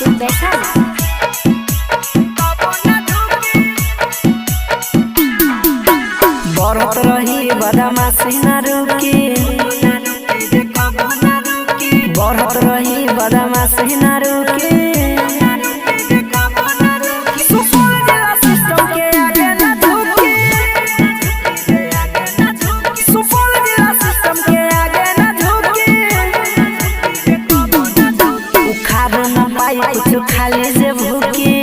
हाजीपुर वैशाली। बढ़त रही बदमाशी न रुकी, बढ़त रही बदमाशी न रुकी। सुपौल जिला सिस्टम के आगे न झुकी, सुपौल जिला सिस्टम के आगे न झुकी। उखाड़ न पाई कुछ खाली से भूखी,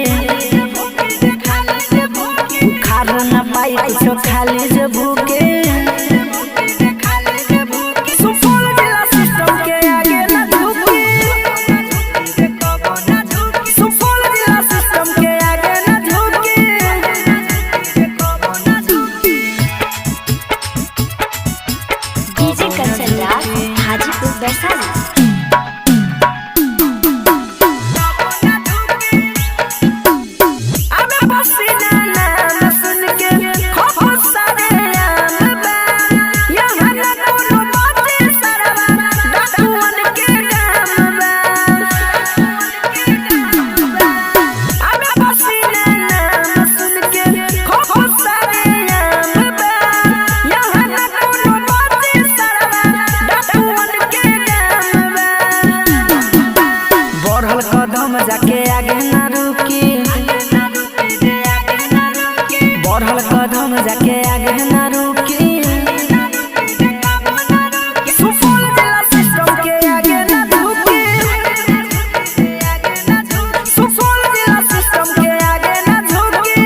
उखाड़ न पाई कुछ खाली से भूखे। सुपौल जिला सिस्टम के आगे न झुकी, सुपौल जिला सिस्टम के आगे न झुकी। डीजे कंचन राज हाजीपुर वैशाली। बढ़ल कदम जाके आगे न रुकी, बढ़ल कदम जाके आगे न रुकी। सुपौल जिला सिस्टम के आगे न झुकी, सुपौल जिला सिस्टम के आगे न झुकी।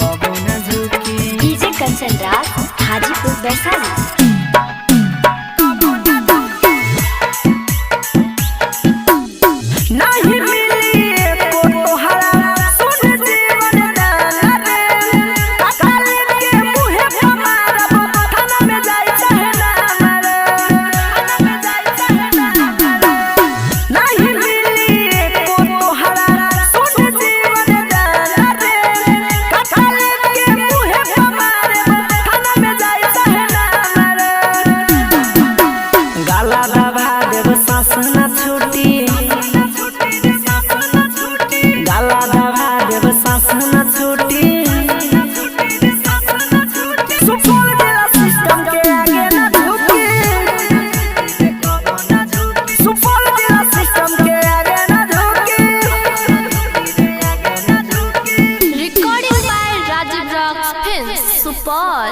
कबो न झुकी। डीजे कंचन राज हाजीपुर वैशाली। नहीं मिली एको तोहरा सुन जीवन दान रे, काली के मुहे पे मारब थाना में जाई चाहे ना मरे, थाना में जाई चाहे ना मरे। नहीं मिली एको तोहरा सुन जीवन दान रे, काली के मुहे पे मारब थाना में जाई चाहे ना मरे। गाला दबा देब सांस न छूटी, गाला दबा देब सांस न छूटी। सुपौल जिला सिस्टम के आगे न झुकी, सुपौल जिला सिस्टम के आगे न झुकी। Recording by Rajeev Rocks Films Supaul.